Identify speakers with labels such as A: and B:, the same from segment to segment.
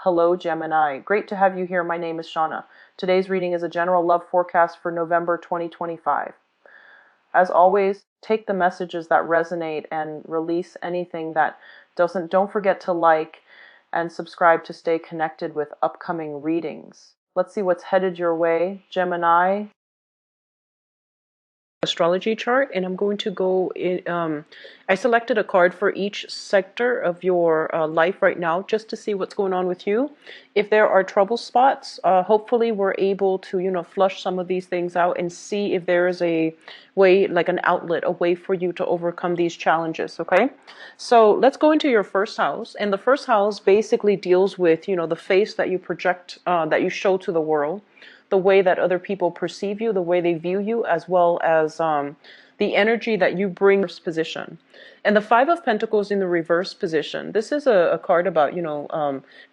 A: Hello, Gemini. Great to have you here. My name is Shauna. Today's reading is a general love forecast for November 2025. As always, take the messages that resonate and release anything that doesn't. Don't forget to like and subscribe to stay connected with upcoming readings. Let's see what's headed your way, Gemini. Astrology chart, and I'm going to go in. I selected a card for each sector of your life right now just to see what's going on with you. If there are trouble spots, hopefully we're able to flush some of these things out and see if there is a way, like an outlet, a way for you to overcome these challenges. Okay, so let's go into your first house, and the first house basically deals with the face that you project, that you show to the world, the way that other people perceive you, the way they view you, as well as the energy that you bring in this position. And the Five of Pentacles in the reverse position, this is a card about,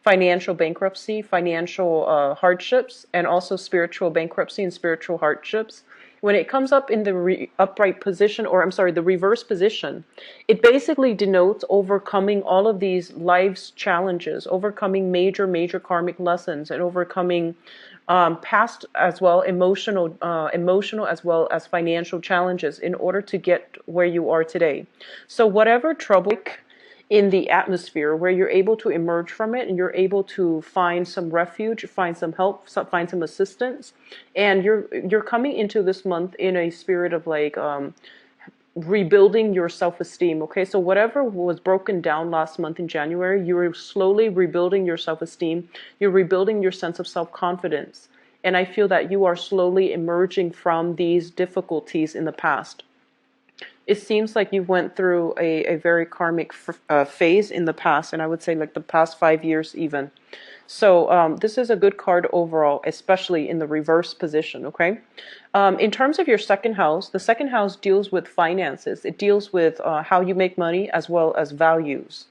A: financial bankruptcy, financial hardships, and also spiritual bankruptcy and spiritual hardships. When it comes up in the upright position, or I'm sorry, the reverse position, it basically denotes overcoming all of these life's challenges, overcoming major karmic lessons, and overcoming past as well emotional as well as financial challenges in order to get where you are today. So whatever trouble in the atmosphere, where you're able to emerge from it and you're able to find some refuge, find some help, find some assistance, and you're coming into this month in a spirit of like rebuilding your self-esteem. Okay, so whatever was broken down last month in January, you're slowly rebuilding your self-esteem, you're rebuilding your sense of self-confidence, and I feel that you are slowly emerging from these difficulties in the past. It seems like you went through a very karmic phase in the past, and I would say like the past 5 years even. So this is a good card overall, especially in the reverse position, okay? In terms of your second house, the second house deals with finances. It deals with how you make money as well as values.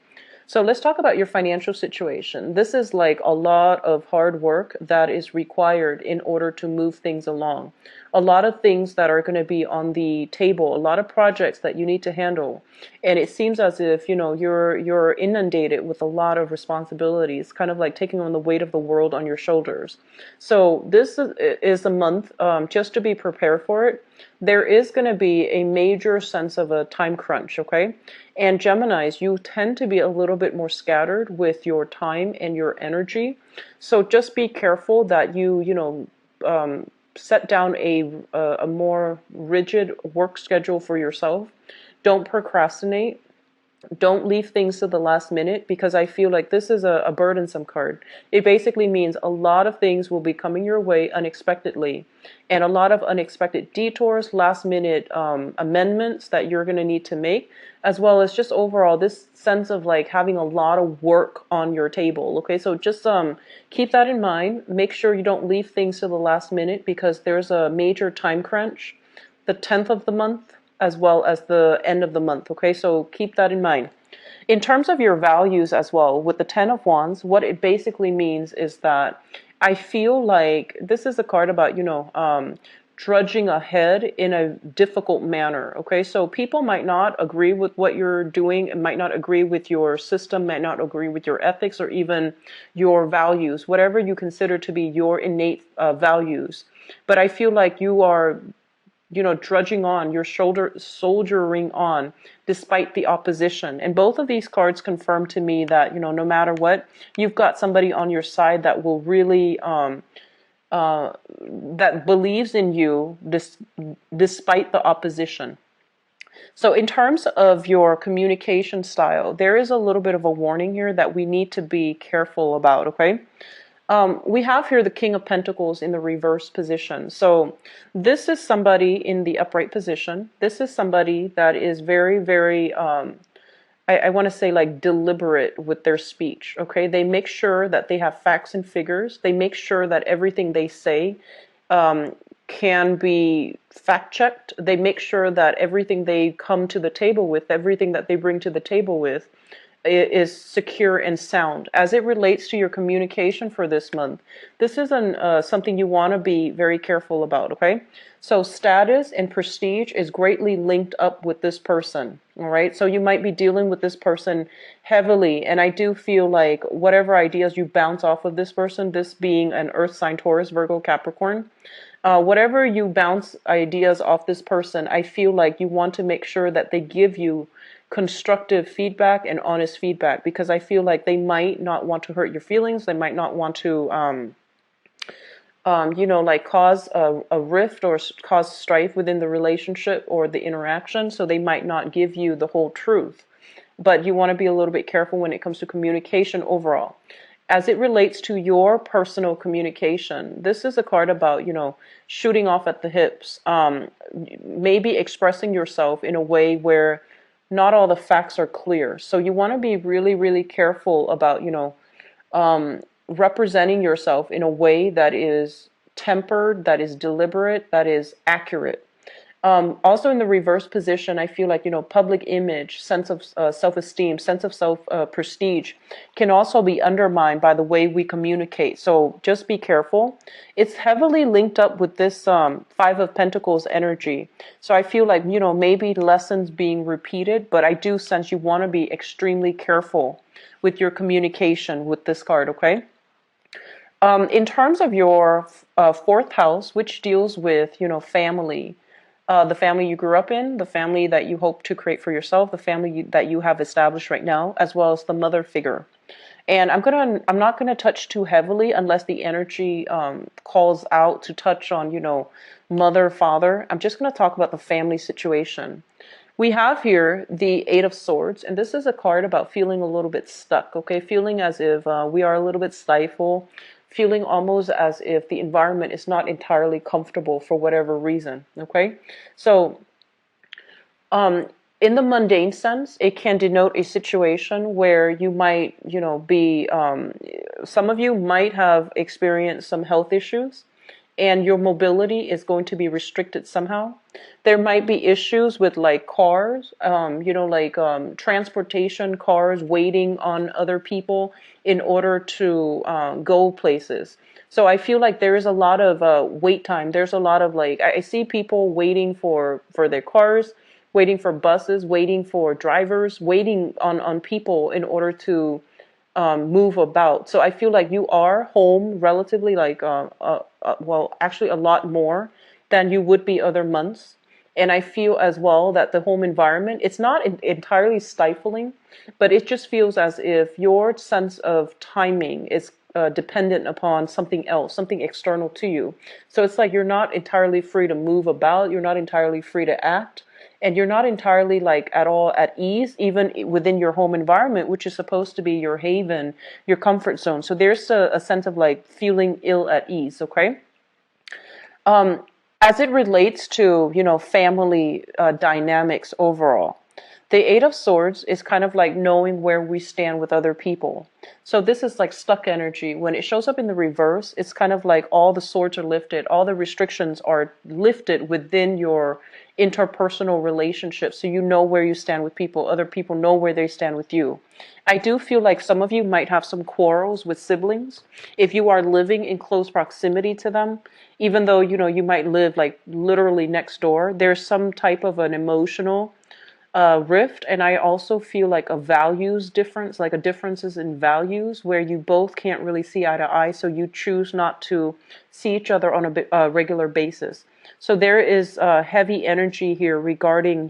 A: So let's talk about your financial situation. This is like a lot of hard work that is required in order to move things along. A lot of things that are going to be on the table, a lot of projects that you need to handle. And it seems as if, you're inundated with a lot of responsibilities, kind of like taking on the weight of the world on your shoulders. So this is a month just to be prepared for it. There is going to be a major sense of a time crunch, okay? And Geminis, you tend to be a little bit more scattered with your time and your energy. So just be careful that you set down a more rigid work schedule for yourself. Don't procrastinate. Don't leave things to the last minute, because I feel like this is a burdensome card. It basically means a lot of things will be coming your way unexpectedly, and a lot of unexpected detours, last minute amendments that you're going to need to make, as well as just overall this sense of like having a lot of work on your table. Okay, so just keep that in mind. Make sure you don't leave things to the last minute, because there's a major time crunch the 10th of the month as well as the end of the month. Okay, so keep that in mind. In terms of your values as well, with the 10 of Wands, what it basically means is that I feel like this is a card about, trudging ahead in a difficult manner. Okay, so people might not agree with what you're doing, and might not agree with your system, might not agree with your ethics or even your values, whatever you consider to be your innate values. But I feel like you are trudging on, you're soldiering on despite the opposition. And both of these cards confirm to me that, no matter what, you've got somebody on your side that will really, that believes in you despite the opposition. So in terms of your communication style, there is a little bit of a warning here that we need to be careful about, okay? We have here the King of Pentacles in the reverse position. So this is somebody in the upright position. This is somebody that is very, I want to say like deliberate with their speech. Okay, they make sure that they have facts and figures. They make sure that everything they say can be fact checked. They make sure that everything they come to the table with, everything that they bring to the table with, is secure and sound. As it relates to your communication for this month, this is something you want to be very careful about, okay? So status and prestige is greatly linked up with this person, all right? So you might be dealing with this person heavily, and I do feel like whatever ideas you bounce off of this person, this being an earth sign, Taurus, Virgo, Capricorn, whatever you bounce ideas off this person, I feel like you want to make sure that they give you constructive feedback and honest feedback, because I feel like they might not want to hurt your feelings. They might not want to, like cause a rift or cause strife within the relationship or the interaction. So they might not give you the whole truth. But you want to be a little bit careful when it comes to communication overall. As it relates to your personal communication, this is a card about, shooting off at the hips, maybe expressing yourself in a way where not all the facts are clear. So you want to be really, really careful about, representing yourself in a way that is tempered, that is deliberate, that is accurate. Also in the reverse position, I feel like, public image, sense of self-esteem, sense of prestige can also be undermined by the way we communicate. So just be careful. It's heavily linked up with this Five of Pentacles energy. So I feel like, maybe lessons being repeated, but I do sense you want to be extremely careful with your communication with this card, okay? In terms of your fourth house, which deals with, family, the family you grew up in, the family that you hope to create for yourself, the family that you have established right now, as well as the mother figure. And I'm not gonna touch too heavily unless the energy calls out to touch on, mother, father. I'm just gonna talk about the family situation. We have here the Eight of Swords, and this is a card about feeling a little bit stuck, okay? Feeling as if we are a little bit stifled, feeling almost as if the environment is not entirely comfortable for whatever reason, okay? So in the mundane sense, it can denote a situation where you might, be, some of you might have experienced some health issues, and your mobility is going to be restricted somehow. There might be issues with like cars, transportation, cars waiting on other people in order to go places. So I feel like there is a lot of wait time. There's a lot of like, I see people waiting for their cars, waiting for buses, waiting for drivers, waiting on people in order to move about. So I feel like you are home relatively like, actually a lot more than you would be other months. And I feel as well that the home environment, it's not entirely stifling, but it just feels as if your sense of timing is dependent upon something else, something external to you. So it's like you're not entirely free to move about, you're not entirely free to act, and you're not entirely like at all at ease, even within your home environment, which is supposed to be your haven, your comfort zone. So there's a sense of like feeling ill at ease, okay? As it relates to, family dynamics overall, the Eight of Swords is kind of like knowing where we stand with other people. So this is like stuck energy. When it shows up in the reverse, it's kind of like all the swords are lifted, all the restrictions are lifted within your interpersonal relationships. So you know where you stand with people, other people know where they stand with you. I do feel like some of you might have some quarrels with siblings. If you are living in close proximity to them, even though, you might live like literally next door, there's some type of an emotional rift. And I also feel like a values difference, like a differences in values where you both can't really see eye to eye. So you choose not to see each other on a regular basis. So there is heavy energy here regarding,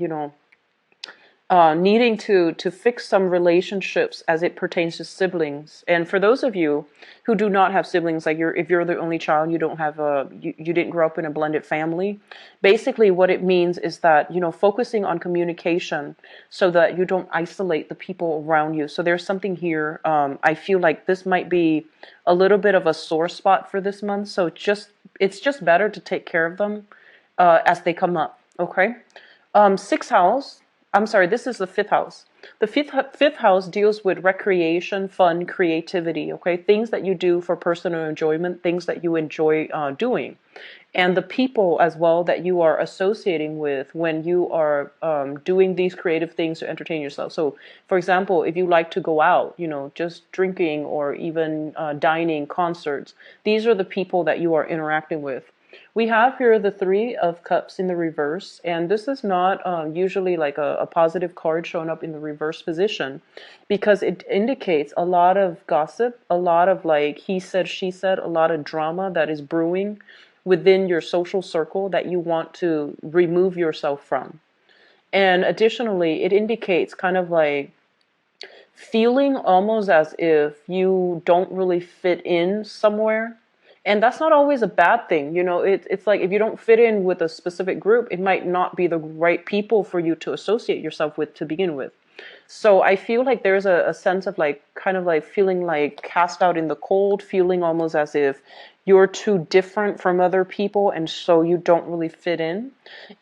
A: needing to fix some relationships as it pertains to siblings. And for those of you who do not have siblings, like if you're the only child, you don't have you didn't grow up in a blended family. Basically, what it means is that focusing on communication so that you don't isolate the people around you. So there's something here. I feel like this might be a little bit of a sore spot for this month. So it's just better to take care of them as they come up. Okay, sixth house. I'm sorry, this is the fifth house. The fifth house deals with recreation, fun, creativity, okay? Things that you do for personal enjoyment, things that you enjoy doing. and the people as well that you are associating with when you are doing these creative things to entertain yourself. So, for example, if you like to go out, just drinking or even dining, concerts, these are the people that you are interacting with. We have here the Three of Cups in the reverse, and this is not usually like a positive card showing up in the reverse position, because it indicates a lot of gossip, a lot of like he said, she said, a lot of drama that is brewing within your social circle that you want to remove yourself from. And additionally, it indicates kind of like feeling almost as if you don't really fit in somewhere. And that's not always a bad thing. It's like if you don't fit in with a specific group, it might not be the right people for you to associate yourself with to begin with. So I feel like there's a sense of like kind of like feeling like cast out in the cold, feeling almost as if you're too different from other people and so you don't really fit in,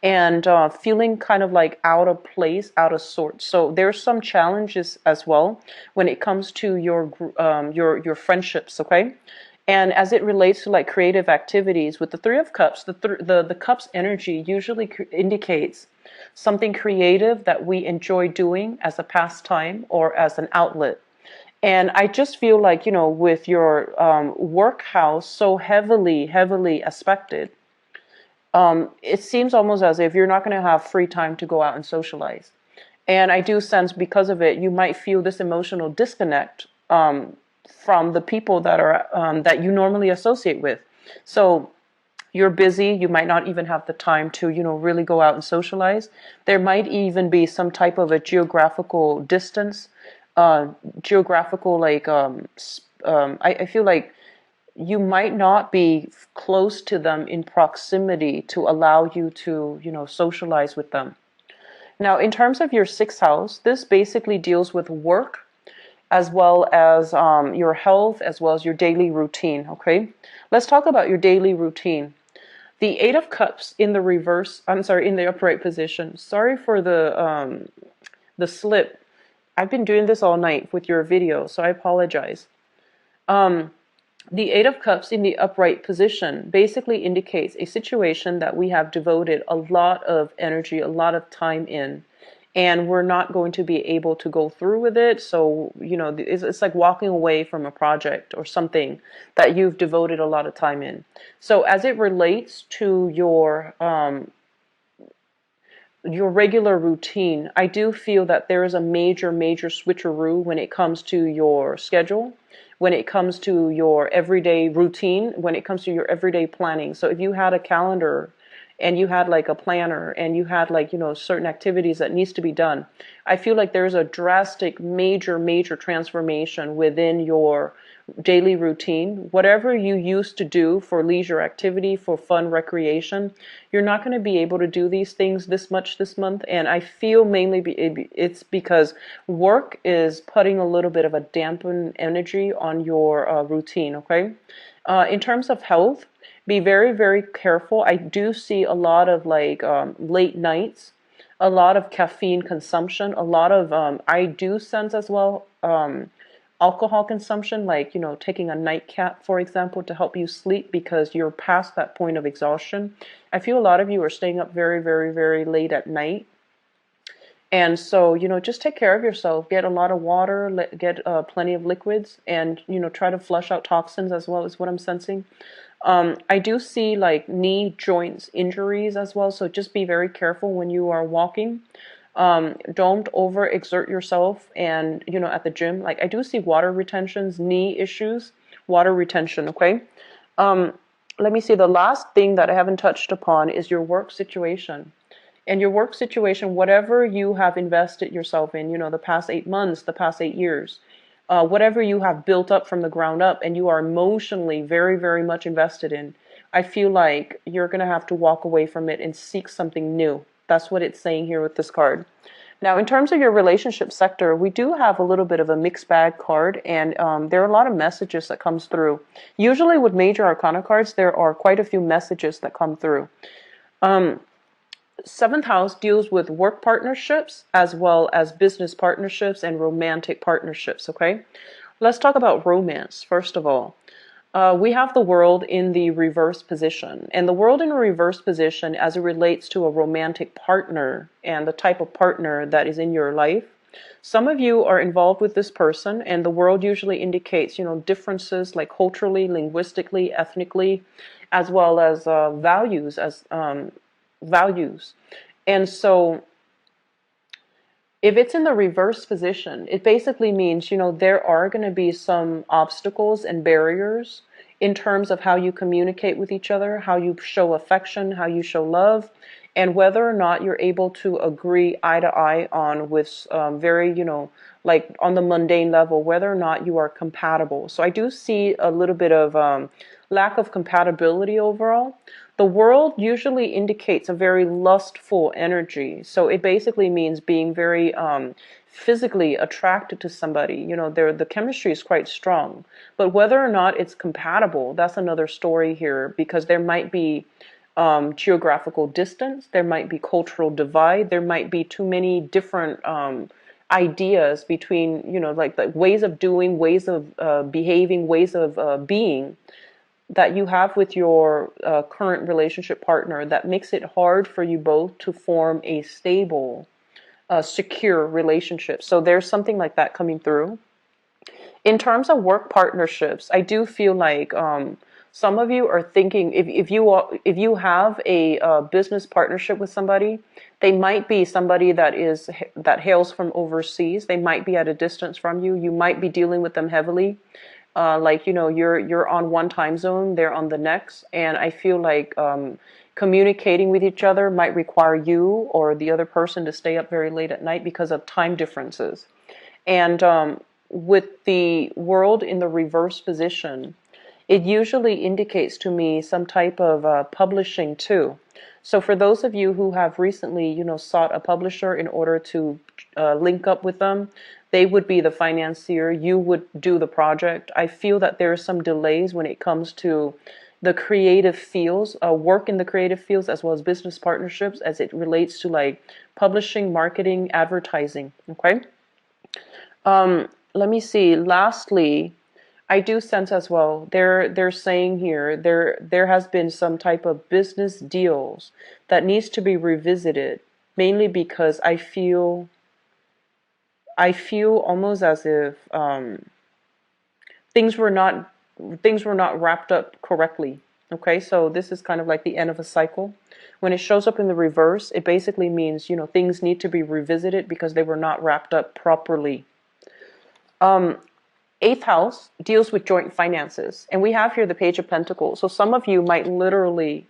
A: and feeling kind of like out of place, out of sorts. So there's some challenges as well when it comes to your friendships, okay? And as it relates to like creative activities with the Three of Cups, the Cups energy usually indicates something creative that we enjoy doing as a pastime or as an outlet. And I just feel like, with your work house so heavily aspected, it seems almost as if you're not going to have free time to go out and socialize. And I do sense because of it, you might feel this emotional disconnect from the people that you normally associate with. So you're busy, you might not even have the time to, really go out and socialize. There might even be some type of a geographical distance, geographical, like, I feel like you might not be close to them in proximity to allow you to, socialize with them. Now, in terms of your sixth house, this basically deals with work as well as your health, as well as your daily routine, okay? Let's talk about your daily routine. The Eight of Cups in the reverse, in the upright position. Sorry for the slip. I've been doing this all night with your video, so I apologize. The Eight of Cups in the upright position basically indicates a situation that we have devoted a lot of energy, a lot of time in, and we're not going to be able to go through with it. So, it's like walking away from a project or something that you've devoted a lot of time in. So as it relates to your regular routine, I do feel that there is a major switcheroo when it comes to your schedule, when it comes to your everyday routine, when it comes to your everyday planning. So if you had a calendar and you had like a planner and you had like, certain activities that needs to be done, I feel like there's a drastic, major transformation within your daily routine. Whatever you used to do for leisure activity, for fun recreation, you're not going to be able to do these things this much this month. And I feel mainly it's because work is putting a little bit of a dampened energy on your routine, okay? In terms of health, be very careful. I do see a lot of like late nights, a lot of caffeine consumption, a lot of I do sense as well alcohol consumption, like taking a nightcap, for example, to help you sleep because you're past that point of exhaustion. I feel a lot of you are staying up very late at night. And so, just take care of yourself. Get a lot of water, get plenty of liquids, and, try to flush out toxins as well, is what I'm sensing. I do see like knee joints injuries as well, so just be very careful when you are walking. Don't overexert yourself, and at the gym, like I do see water retentions, knee issues, water retention, okay? Let me see, the last thing that I haven't touched upon is your work situation. And your work situation, whatever you have invested yourself in, the past 8 months, the past 8 years, whatever you have built up from the ground up and you are emotionally very much invested in, I feel like you're going to have to walk away from it and seek something new. That's what it's saying here with this card. Now, in terms of your relationship sector, we do have a little bit of a mixed bag card, and there are a lot of messages that comes through. Usually with major arcana cards, there are quite a few messages that come through. Seventh house deals with work partnerships as well as business partnerships and romantic partnerships, okay? Let's talk about romance, first of all. We have the world in the reverse position. And the world in a reverse position, as it relates to a romantic partner and the type of partner that is in your life, some of you are involved with this person, and the world usually indicates, differences like culturally, linguistically, ethnically, as well as values. And so if it's in the reverse position, it basically means, there are going to be some obstacles and barriers in terms of how you communicate with each other, how you show affection, how you show love, and whether or not you're able to agree eye to eye on with very, like on the mundane level, whether or not you are compatible. So I do see a little bit of lack of compatibility overall. The world usually indicates a very lustful energy. So it basically means being very physically attracted to somebody. The chemistry is quite strong. But whether or not it's compatible, that's another story here, because there might be geographical distance, there might be cultural divide, there might be too many different ideas between, like ways of doing, ways of behaving, ways of being that you have with your current relationship partner that makes it hard for you both to form a stable, secure relationship. So there's something like that coming through. In terms of work partnerships, I do feel like some of you are thinking, if you have a business partnership with somebody, they might be somebody that hails from overseas. They might be at a distance from you. You might be dealing with them heavily. You're on one time zone, they're on the next, and I feel like communicating with each other might require you or the other person to stay up very late at night because of time differences. And with the world in the reverse position, it usually indicates to me some type of publishing too. So for those of you who have recently, sought a publisher in order to link up with them, they would be the financier. You would do the project. I feel that there are some delays when it comes to the creative fields, work in the creative fields, as well as business partnerships, as it relates to like publishing, marketing, advertising. Okay. Let me see. Lastly, I do sense as well, they're saying here there has been some type of business deals that needs to be revisited, mainly because I feel almost as if things were not wrapped up correctly. Okay, so this is kind of like the end of a cycle. When it shows up in the reverse, it basically means, things need to be revisited because they were not wrapped up properly. Eighth house deals with joint finances, and we have here the Page of Pentacles. So some of you might literally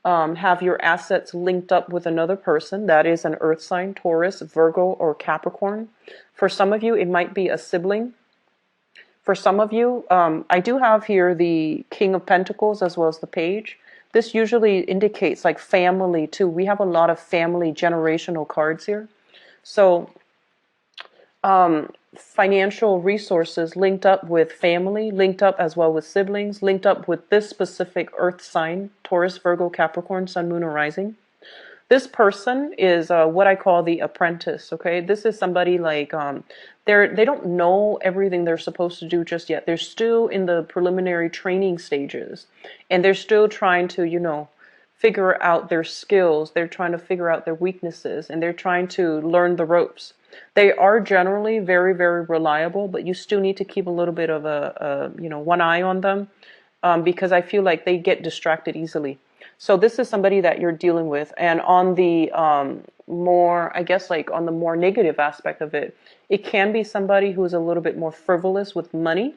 A: have your assets linked up with another person. That is an earth sign, Taurus, Virgo, or Capricorn. For some of you, it might be a sibling. For some of you, I do have here the King of Pentacles as well as the Page. This usually indicates like family too. We have a lot of family generational cards here. So financial resources linked up with family, linked up as well with siblings, linked up with this specific earth sign, Taurus, Virgo, Capricorn, Sun, Moon, or Rising. This person is what I call the apprentice, okay? This is somebody like, they don't know everything they're supposed to do just yet. They're still in the preliminary training stages, and they're still trying to, figure out their skills. They're trying to figure out their weaknesses, and they're trying to learn the ropes. They are generally very, very reliable, but you still need to keep a little bit of one eye on them, because I feel like they get distracted easily. So this is somebody that you're dealing with. And on the more, I guess, like on the more negative aspect of it, it can be somebody who's a little bit more frivolous with money.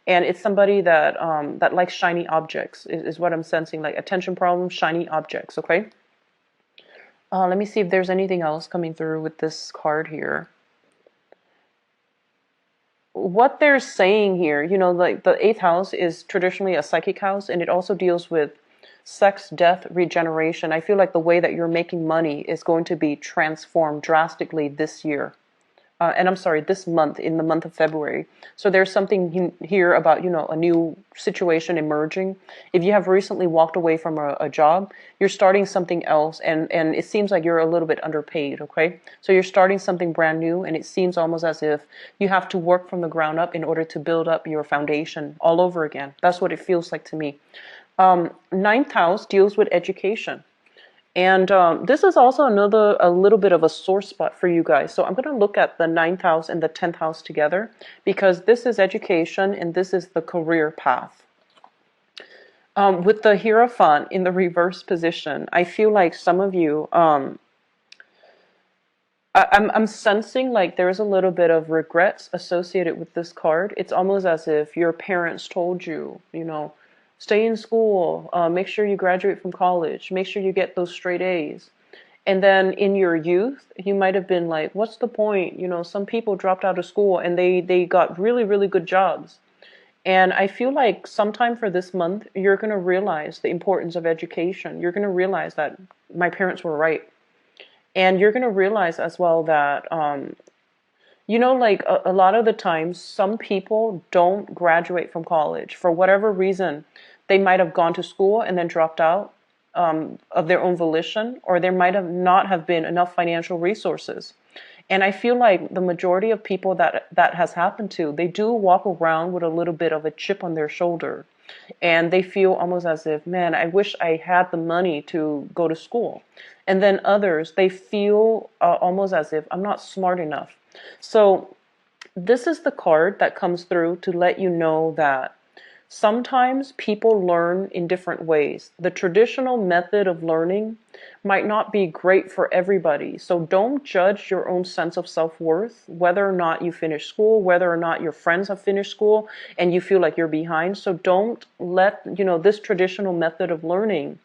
A: And it's somebody that that likes shiny objects, is what I'm sensing, like attention problems, shiny objects, okay? Let me see if there's anything else coming through with this card here. What they're saying here, like the eighth house is traditionally a psychic house, and it also deals with sex, death, regeneration. I feel like the way that you're making money is going to be transformed drastically this year. and I'm sorry, this month, in the month of February. So there's something here about, a new situation emerging. If you have recently walked away from a job, you're starting something else, and it seems like you're a little bit underpaid, okay? So you're starting something brand new, and it seems almost as if you have to work from the ground up in order to build up your foundation all over again. That's what it feels like to me. Ninth house deals with education. And this is also a little bit of a sore spot for you guys. So I'm going to look at the ninth house and the 10th house together, because this is education and this is the career path. With the Hierophant in the reverse position, I feel like some of you, I'm sensing like there's a little bit of regrets associated with this card. It's almost as if your parents told you, stay in school, make sure you graduate from college, make sure you get those straight A's. And then in your youth, you might have been like, what's the point? Some people dropped out of school and they got really, really good jobs. And I feel like sometime for this month, you're going to realize the importance of education. You're going to realize that my parents were right. And you're going to realize as well that, like a lot of the times, some people don't graduate from college for whatever reason. They might have gone to school and then dropped out of their own volition, or there might have not have been enough financial resources. And I feel like the majority of people that has happened to, they do walk around with a little bit of a chip on their shoulder. And they feel almost as if, man, I wish I had the money to go to school. And then others, they feel almost as if I'm not smart enough. So this is the card that comes through to let you know that sometimes people learn in different ways. The traditional method of learning might not be great for everybody. So don't judge your own sense of self-worth, whether or not you finish school, whether or not your friends have finished school and you feel like you're behind. So don't let, this traditional method of learning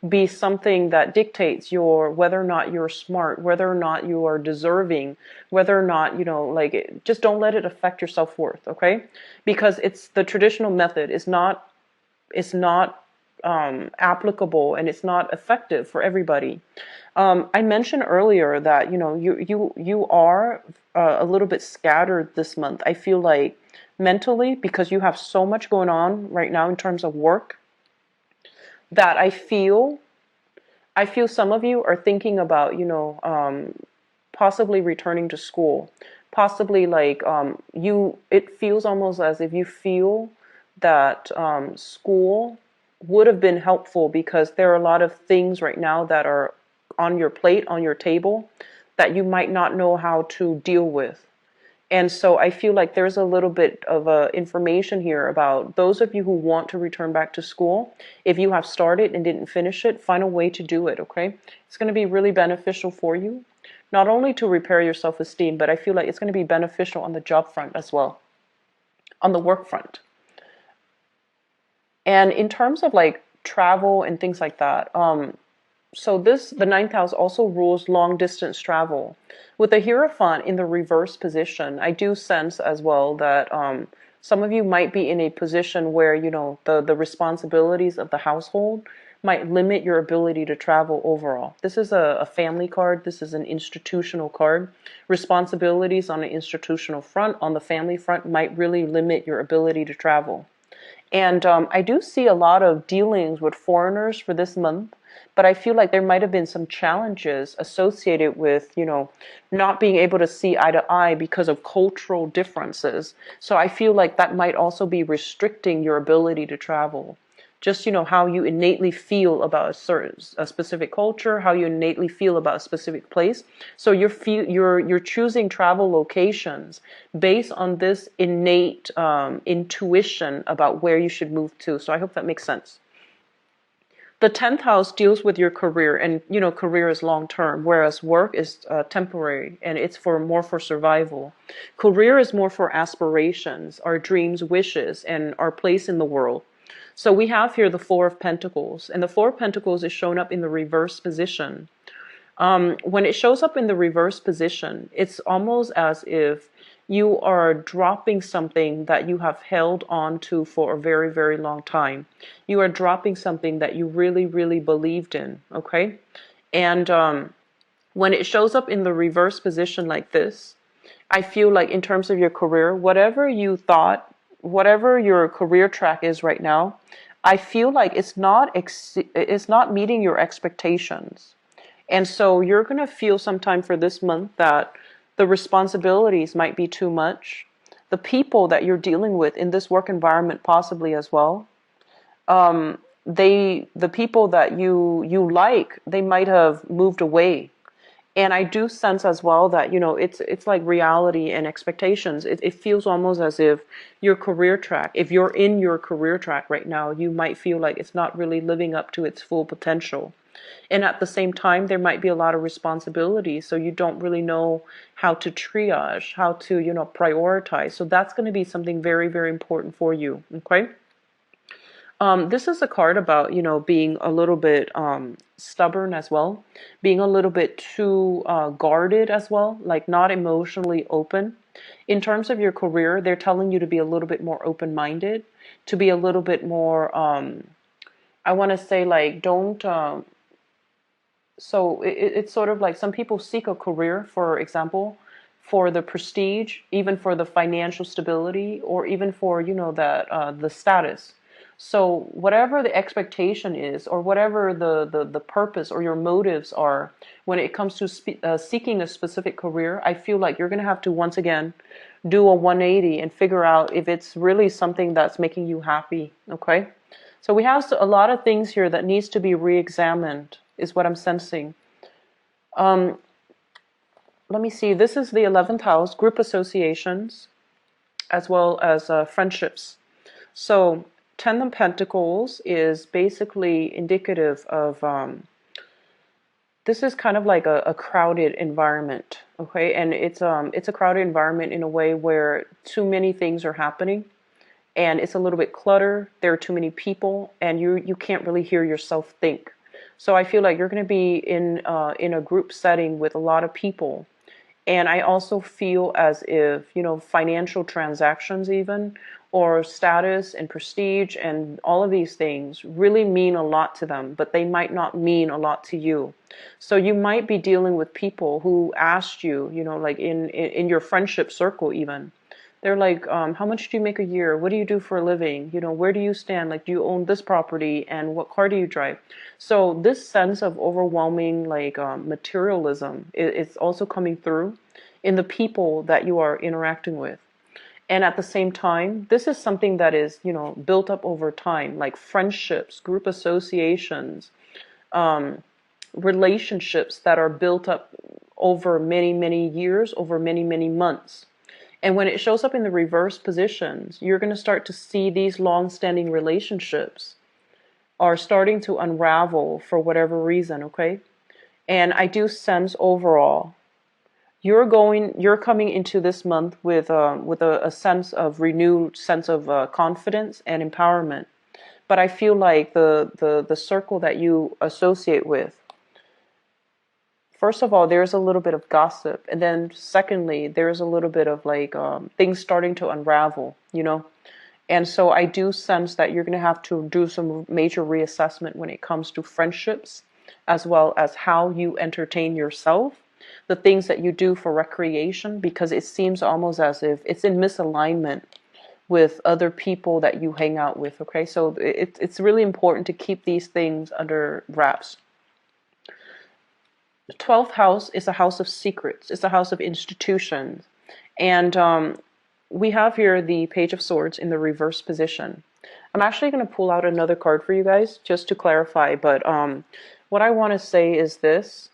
A: be something that dictates whether or not you're smart, whether or not you are deserving, whether or not, just don't let it affect your self-worth, okay? Because it's the traditional method is not applicable and it's not effective for everybody. I mentioned earlier that you are a little bit scattered this month. I feel like mentally, because you have so much going on right now in terms of work, that I feel some of you are thinking about possibly returning to school, possibly like it feels almost as if you feel that school would have been helpful, because there are a lot of things right now that are on your plate, on your table, that you might not know how to deal with. And so I feel like there's a little bit of information here about those of you who want to return back to school. If you have started and didn't finish it, find a way to do it, okay? It's going to be really beneficial for you, not only to repair your self-esteem, but I feel like it's going to be beneficial on the job front as well, on the work front. And in terms of like travel and things like that, so the ninth house also rules long distance travel. With the Hierophant in the reverse position, I do sense as well that some of you might be in a position where, the responsibilities of the household might limit your ability to travel overall. This is a family card. This is an institutional card. Responsibilities on the institutional front, on the family front, might really limit your ability to travel. And I do see a lot of dealings with foreigners for this month, but I feel like there might have been some challenges associated with, not being able to see eye to eye because of cultural differences. So I feel like that might also be restricting your ability to travel. Just, how you innately feel about a specific culture, how you innately feel about a specific place. So you're choosing travel locations based on this innate intuition about where you should move to. So I hope that makes sense. The 10th house deals with your career, and career is long term, whereas work is temporary, and it's more for survival. Career is more for aspirations, our dreams, wishes, and our place in the world. So we have here the Four of Pentacles, and the Four of Pentacles is shown up in the reverse position. When it shows up in the reverse position, it's almost as if you are dropping something that you have held on to for a very, very long time. You are dropping something that you really, really believed in, okay? And when it shows up in the reverse position like this, I feel like in terms of your career, whatever you thought, whatever your career track is right now, I feel like it's not meeting your expectations. And so you're going to feel sometime for this month that the responsibilities might be too much. The people that you're dealing with in this work environment possibly as well. The people that you like, they might have moved away. And I do sense as well that, it's like reality and expectations. It feels almost as if your career track, if you're in your career track right now, you might feel like it's not really living up to its full potential. And at the same time, there might be a lot of responsibility. So you don't really know how to triage, how to, prioritize. So that's going to be something very, very important for you. Okay. This is a card about, being a little bit stubborn as well, being a little bit too guarded as well, like not emotionally open. In terms of your career, they're telling you to be a little bit more open-minded, to be a little bit more, I want to say like, don't, so it's sort of like some people seek a career, for example, for the prestige, even for the financial stability, or even for, that the status. So whatever the expectation is, or whatever the purpose or your motives are when it comes to seeking a specific career, I feel like you're going to have to once again do a 180 and figure out if it's really something that's making you happy. Okay. So we have a lot of things here that needs to be re-examined, is what I'm sensing. Um, Let me see. This is the 11th house, group associations, as well as friendships. So 10 of Pentacles is basically indicative of, this is kind of like a crowded environment, okay? And it's a crowded environment in a way where too many things are happening, and it's a little bit cluttered. There are too many people, and you can't really hear yourself think. So I feel like you're going to be in a group setting with a lot of people. And I also feel as if, financial transactions even, or status and prestige and all of these things really mean a lot to them, but they might not mean a lot to you. So you might be dealing with people who asked you, like in your friendship circle even. They're like, how much do you make a year? What do you do for a living? Where do you stand? Like, do you own this property? And what car do you drive? So this sense of overwhelming, like, materialism is also coming through in the people that you are interacting with. And at the same time, this is something that is, built up over time, like friendships, group associations, relationships that are built up over many, many years, over many, many months. And when it shows up in the reverse positions, you're going to start to see these long-standing relationships are starting to unravel for whatever reason, okay? And I do sense overall, you're coming into this month with a sense of renewed sense of confidence and empowerment. But I feel like the circle that you associate with, first of all, there's a little bit of gossip. And then secondly, there's a little bit of like things starting to unravel. And so I do sense that you're going to have to do some major reassessment when it comes to friendships, as well as how you entertain yourself, the things that you do for recreation, because it seems almost as if it's in misalignment with other people that you hang out with. Okay, so it's really important to keep these things under wraps. The 12th house is a house of secrets. It's a house of institutions. And we have here the Page of Swords in the reverse position. I'm actually going to pull out another card for you guys just to clarify. But what I want to say is this.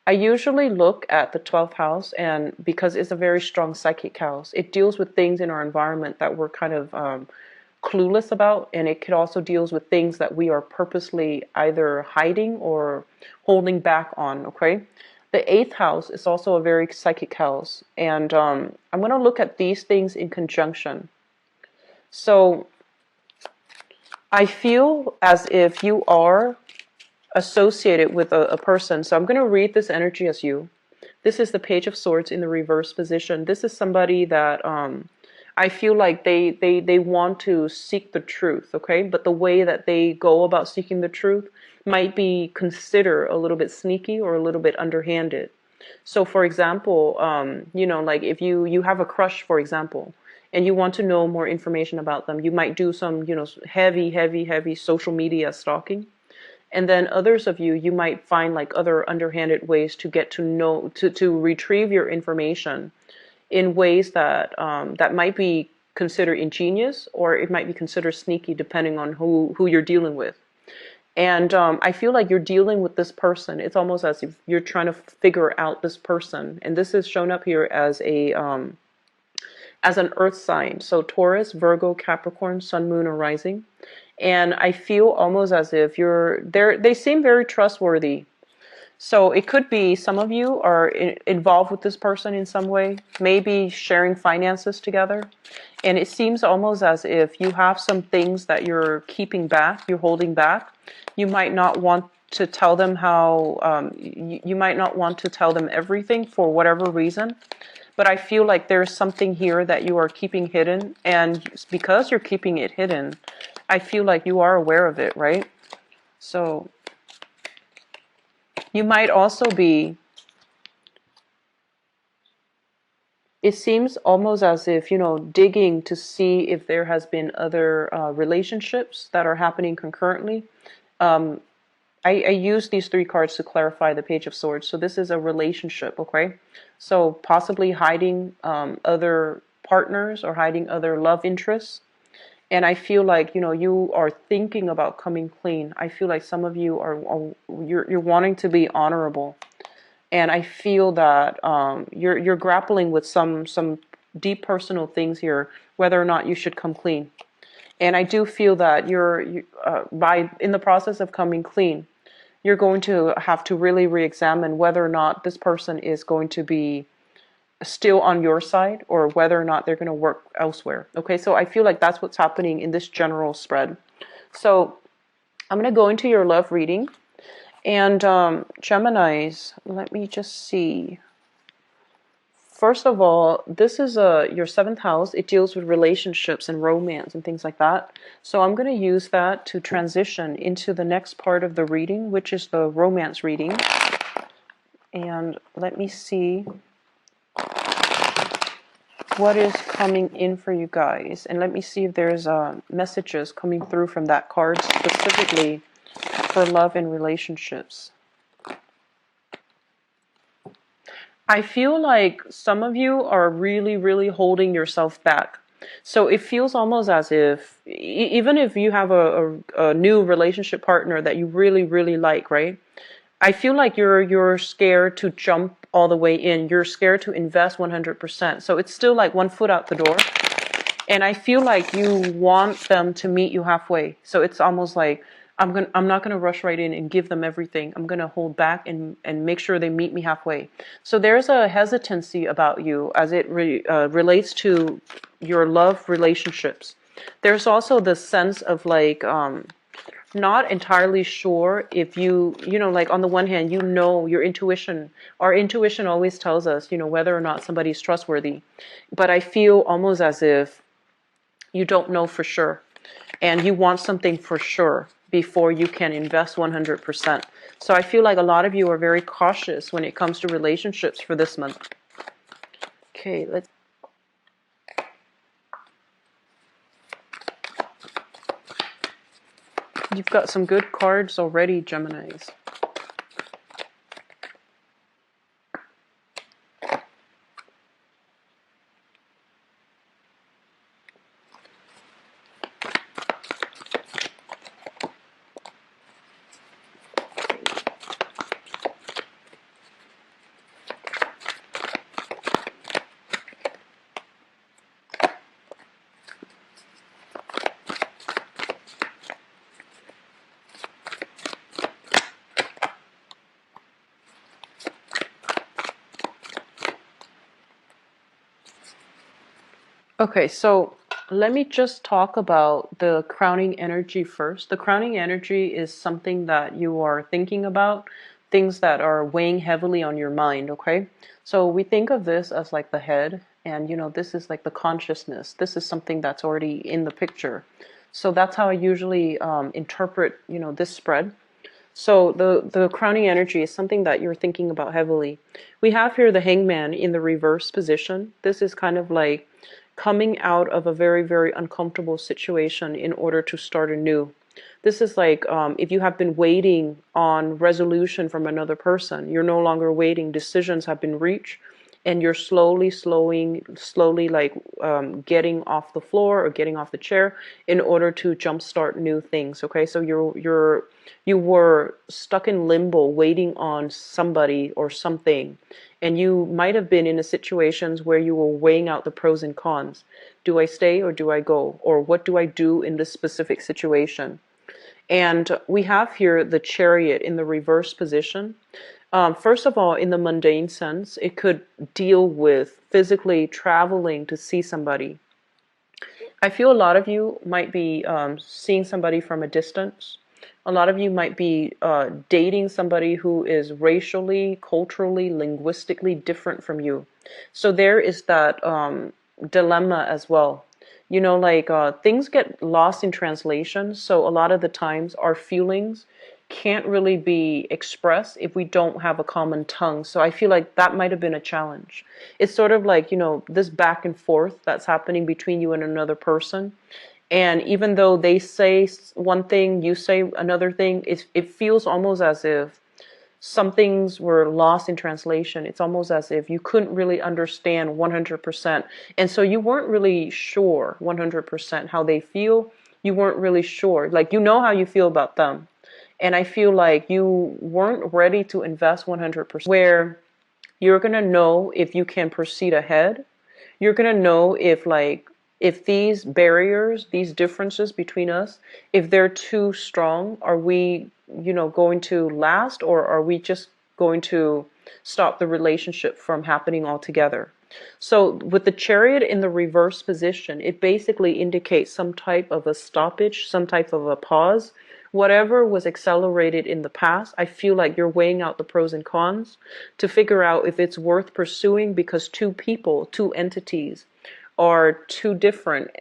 A: I usually look at the 12th house, and because it's a very strong psychic house, it deals with things in our environment that we're kind of clueless about, and it could also deals with things that we are purposely either hiding or holding back on, okay? The 8th house is also a very psychic house, and I'm going to look at these things in conjunction. So I feel as if you are associated with a person. So I'm going to read this energy as you. This is the Page of Swords in the reverse position. This is somebody that I feel like they want to seek the truth, okay? But the way that they go about seeking the truth might be considered a little bit sneaky or a little bit underhanded. So for example, like if you have a crush, for example, and you want to know more information about them, you might do some, heavy social media stalking. And then others of you might find like other underhanded ways to get to know, to retrieve your information in ways that that might be considered ingenious, or it might be considered sneaky, depending on who you're dealing with. And I feel like you're dealing with this person. It's almost as if you're trying to figure out this person. And this is shown up here as an earth sign. So Taurus, Virgo, Capricorn, Sun, Moon, or Rising. And I feel almost as if you're there. They seem very trustworthy. So it could be some of you are involved with this person in some way, maybe sharing finances together. And it seems almost as if you have some things that you're keeping back, you're holding back. You might not want to tell them you might not want to tell them everything for whatever reason. But I feel like there's something here that you are keeping hidden. And because you're keeping it hidden, I feel like you are aware of it, right? So you might also be, it seems almost as if, digging to see if there has been other relationships that are happening concurrently. I use these three cards to clarify the Page of Swords. So this is a relationship, okay? So possibly hiding other partners or hiding other love interests. And I feel like, you are thinking about coming clean. I feel like some of you you're wanting to be honorable. And I feel that you're grappling with some deep personal things here, whether or not you should come clean. And I do feel that in the process of coming clean, you're going to have to really re-examine whether or not this person is going to be still on your side, or whether or not they're going to work elsewhere. Okay, so I feel like that's what's happening in this general spread. So I'm going to go into your love reading. And Geminis, let me just see. First of all, this is your seventh house. It deals with relationships and romance and things like that. So I'm going to use that to transition into the next part of the reading, which is the romance reading. And let me see what is coming in for you guys. And let me see if there's messages coming through from that card specifically for love and relationships. I feel like some of you are really, really holding yourself back. So it feels almost as if, even if you have a new relationship partner that you really, really like, right? I feel like you're scared to jump all the way in. You're scared to invest 100%. So it's still like one foot out the door. And I feel like you want them to meet you halfway. So it's almost like, I'm not gonna rush right in and give them everything. I'm gonna hold back and make sure they meet me halfway. So there's a hesitancy about you as it relates to your love relationships. There's also the sense of like not entirely sure if like on the one hand, your intuition. Our intuition always tells us, whether or not somebody's trustworthy. But I feel almost as if you don't know for sure, and you want something for sure before you can invest 100%. So I feel like a lot of you are very cautious when it comes to relationships for this month. Okay, you've got some good cards already, Geminis. Okay, so let me just talk about the crowning energy first. The crowning energy is something that you are thinking about, things that are weighing heavily on your mind, okay? So we think of this as like the head, and this is like the consciousness. This is something that's already in the picture. So that's how I usually interpret, this spread. So the crowning energy is something that you're thinking about heavily. We have here the Hangman in the reverse position. This is kind of like coming out of a very, very uncomfortable situation in order to start anew. This is like if you have been waiting on resolution from another person, you're no longer waiting. Decisions have been reached, and you're slowly like getting off the floor or getting off the chair in order to jumpstart new things. Okay, so you were stuck in limbo, waiting on somebody or something, and you might have been in a situations where you were weighing out the pros and cons. Do I stay or do I go? Or what do I do in this specific situation? And we have here the Chariot in the reverse position. First of all, in the mundane sense, it could deal with physically traveling to see somebody. I feel a lot of you might be seeing somebody from a distance. A lot of you might be dating somebody who is racially, culturally, linguistically different from you. So there is that dilemma as well. You know, like things get lost in translation. So a lot of the times our feelings can't really be expressed if we don't have a common tongue. So I feel like that might have been a challenge. It's sort of like, you know, this back and forth that's happening between you and another person. And even though they say one thing, you say another thing, it feels almost as if some things were lost in translation. It's almost as if you couldn't really understand 100%. And so you weren't really sure 100% how they feel. You weren't really sure. Like, you know how you feel about them. And I feel like you weren't ready to invest 100%, where you're going to know if you can proceed ahead. You're going to know if these barriers, these differences between us, if they're too strong, are we, you know, going to last, or are we just going to stop the relationship from happening altogether? So with the Chariot in the reverse position, it basically indicates some type of a stoppage, some type of a pause. Whatever was accelerated in the past, I feel like you're weighing out the pros and cons to figure out if it's worth pursuing, because two people, two entities are too different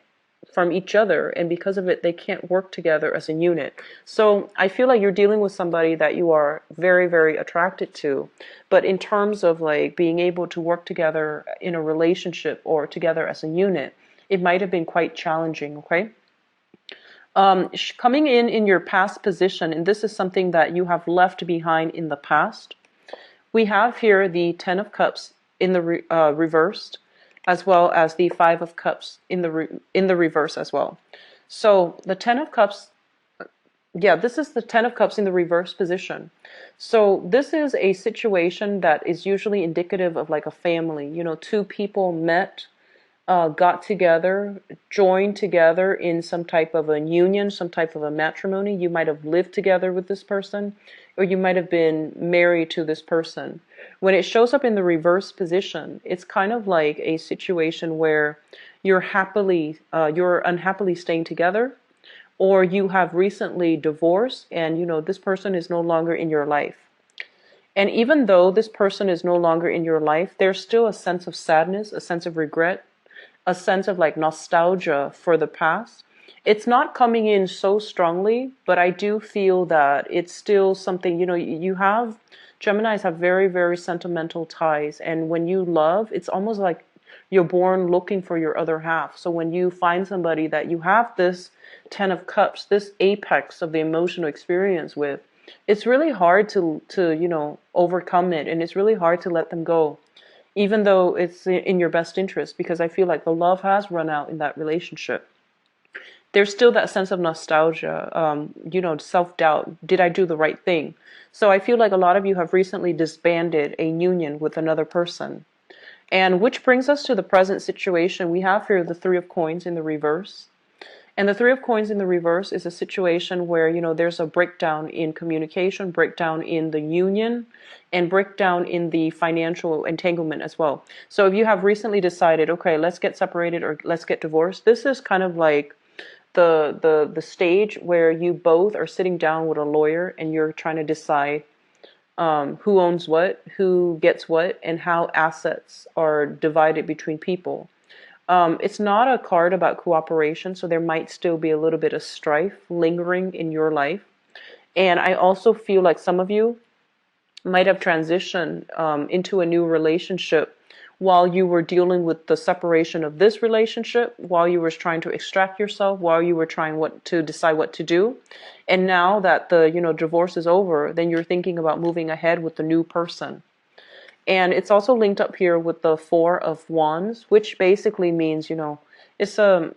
A: from each other, and because of it they can't work together as a unit. So I feel like you're dealing with somebody that you are very, very attracted to, but in terms of like being able to work together in a relationship or together as a unit, it might have been quite challenging. Okay, coming in your past position, and this is something that you have left behind in the past, we have here the Ten of Cups in the reversed, as well as the Five of Cups in the reverse as well. So the Ten of Cups, yeah, this is the Ten of Cups in the reverse position. So this is a situation that is usually indicative of like a family. You know, two people met, got together, joined together in some type of a union, some type of a matrimony. You might have lived together with this person, or you might have been married to this person. When it shows up in the reverse position, it's kind of like a situation where you're unhappily staying together, or you have recently divorced, and you know this person is no longer in your life. And even though this person is no longer in your life, there's still a sense of sadness, a sense of regret, a sense of like nostalgia for the past. It's not coming in so strongly, but I do feel that it's still something, you know, Geminis have very, very sentimental ties. And when you love, it's almost like you're born looking for your other half. So when you find somebody that you have this Ten of Cups, this apex of the emotional experience with, it's really hard to you know, overcome it. And it's really hard to let them go, even though it's in your best interest, because I feel like the love has run out in that relationship. There's still that sense of nostalgia, you know, self-doubt. Did I do the right thing? So I feel like a lot of you have recently disbanded a union with another person. And which brings us to the present situation. We have here the Three of Coins in the reverse. And the Three of Coins in the reverse is a situation where, you know, there's a breakdown in communication, breakdown in the union, and breakdown in the financial entanglement as well. So if you have recently decided, okay, let's get separated or let's get divorced, this is kind of like the stage where you both are sitting down with a lawyer and you're trying to decide who owns what, who gets what, and how assets are divided between people. It's not a card about cooperation, so there might still be a little bit of strife lingering in your life. And I also feel like some of you might have transitioned into a new relationship while you were dealing with the separation of this relationship, while you were trying to extract yourself, while you were trying to decide what to do. And now that the divorce is over, then you're thinking about moving ahead with the new person. And it's also linked up here with the Four of Wands, which basically means, it's a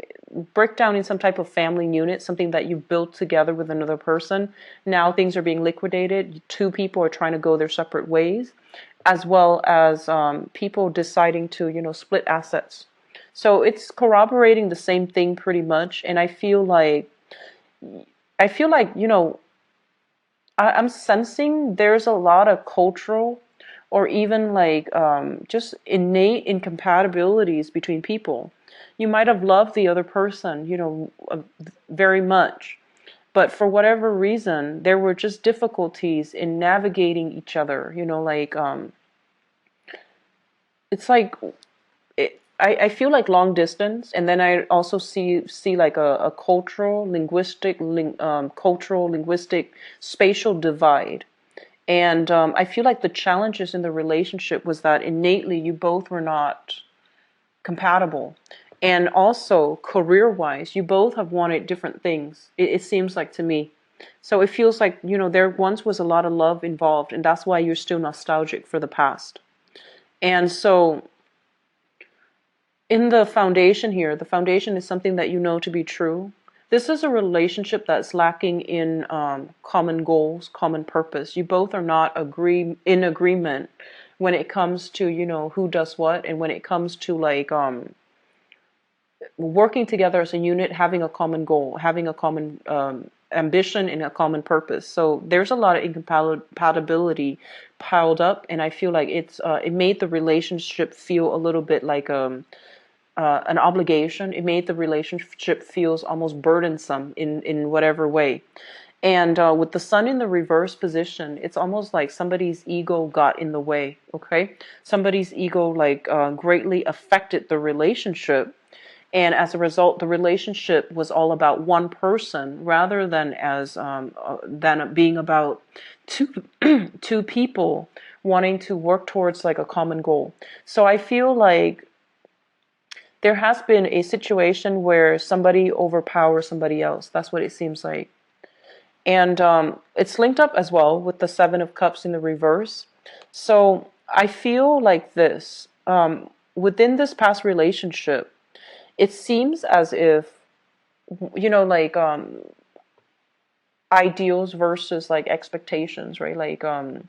A: breakdown in some type of family unit, something that you built together with another person. Now things are being liquidated. Two people are trying to go their separate ways, as well as people deciding to, split assets. So it's corroborating the same thing pretty much. And I feel like, I'm sensing there's a lot of cultural or even like just innate incompatibilities between people. You might have loved the other person, very much, but for whatever reason, there were just difficulties in navigating each other. It's like I feel like long distance, and then I also see like a cultural, linguistic, spatial divide. And I feel like the challenges in the relationship was that innately you both were not compatible. And also, career-wise, you both have wanted different things, it seems like to me. So it feels like, there once was a lot of love involved, and that's why you're still nostalgic for the past. And so, in the foundation here, the foundation is something that you know to be true. This is a relationship that's lacking in common goals, common purpose. You both are not in agreement when it comes to, who does what, and when it comes to like working together as a unit, having a common goal, having a common ambition and a common purpose. So there's a lot of incompatibility piled up, and I feel like it made the relationship feel a little bit like an obligation. It made the relationship feels almost burdensome in whatever way. And with the sun in the reverse position, it's almost like somebody's ego got in the way. Okay, somebody's ego like greatly affected the relationship, and as a result, the relationship was all about one person rather than being about two two people wanting to work towards like a common goal. So I feel like there has been a situation where somebody overpowers somebody else. That's what it seems like. And it's linked up as well with the Seven of Cups in the reverse. So I feel like this. Within this past relationship, it seems as if, like ideals versus like expectations, right? Like I'm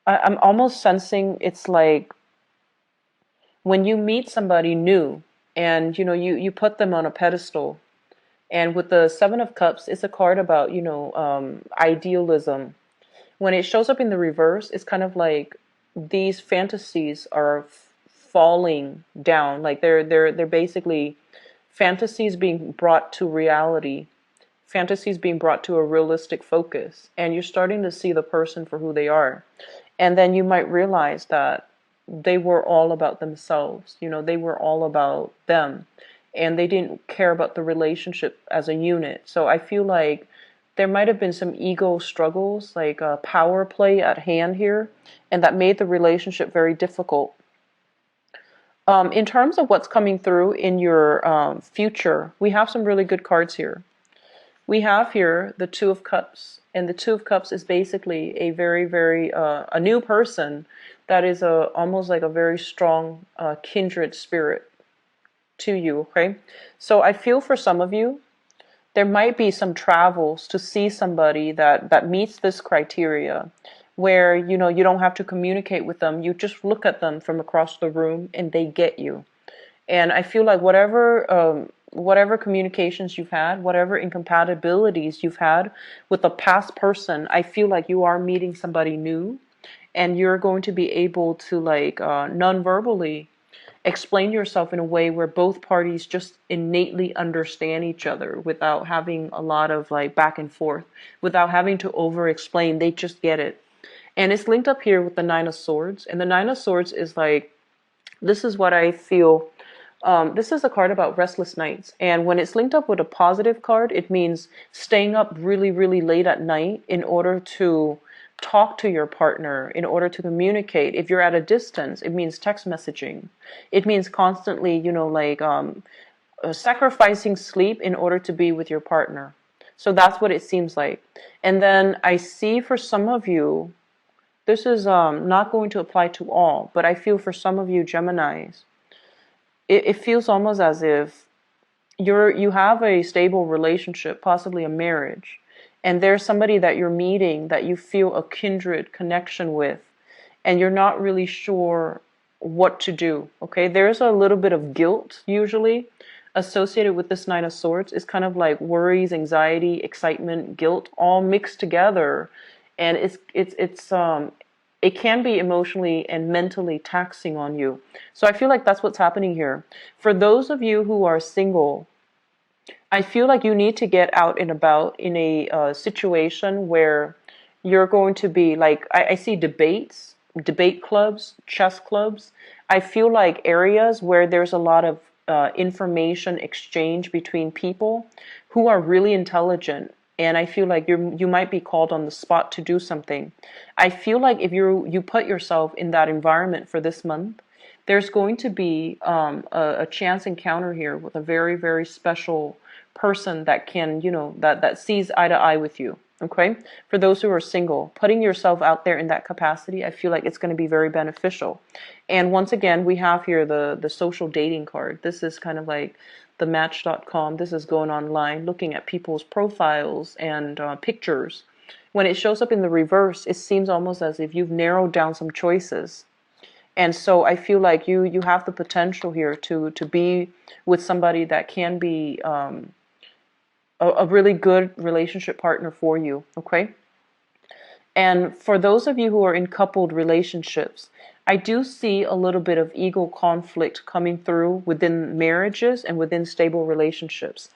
A: almost sensing it's like when you meet somebody new and you put them on a pedestal, and with the Seven of Cups, it's a card about idealism. When it shows up in the reverse, it's kind of like these fantasies are falling down, like they're basically fantasies being brought to reality, fantasies being brought to a realistic focus, and you're starting to see the person for who they are. And then you might realize that they were all about themselves. They were all about them, and they didn't care about the relationship as a unit. So I feel like there might have been some ego struggles, like a power play at hand here, and that made the relationship very difficult. In terms of what's coming through in your future, we have some really good cards here. We have here the Two of Cups, and the Two of Cups is basically a very, very a new person that is almost like a very strong kindred spirit to you. Okay, so I feel for some of you, there might be some travels to see somebody that meets this criteria, where you don't have to communicate with them. You just look at them from across the room and they get you. And I feel like whatever communications you've had, whatever incompatibilities you've had with a past person, I feel like you are meeting somebody new, and you're going to be able to like non-verbally explain yourself in a way where both parties just innately understand each other without having a lot of like back and forth, without having to over explain. They just get it. And it's linked up here with the Nine of Swords. And the Nine of Swords is like, this is what I feel This is a card about restless nights. And when it's linked up with a positive card, it means staying up really, really late at night in order to talk to your partner, in order to communicate. If you're at a distance, it means text messaging. It means constantly, sacrificing sleep in order to be with your partner. So that's what it seems like. And then I see for some of you, this is not going to apply to all, but I feel for some of you Geminis, it feels almost as if you have a stable relationship, possibly a marriage, and there's somebody that you're meeting that you feel a kindred connection with, and you're not really sure what to do. Okay, there's a little bit of guilt usually associated with this Nine of Swords. It's kind of like worries, anxiety, excitement, guilt, all mixed together, and it can be emotionally and mentally taxing on you. So I feel like that's what's happening here. For those of you who are single, I feel like you need to get out and about in a situation where you're going to be like, I see debates, debate clubs, chess clubs. I feel like areas where there's a lot of information exchange between people who are really intelligent. And I feel like you might be called on the spot to do something. I feel like if you put yourself in that environment for this month, there's going to be a chance encounter here with a very, very special person that can, that sees eye to eye with you. Okay? For those who are single, putting yourself out there in that capacity, I feel like it's going to be very beneficial. And once again, we have here the social dating card. This is kind of like the Match.com. This is going online, looking at people's profiles and pictures. When it shows up in the reverse, it seems almost as if you've narrowed down some choices. And so I feel like you have the potential here to be with somebody that can be a really good relationship partner for you, okay? And for those of you who are in coupled relationships, I do see a little bit of ego conflict coming through within marriages and within stable relationships.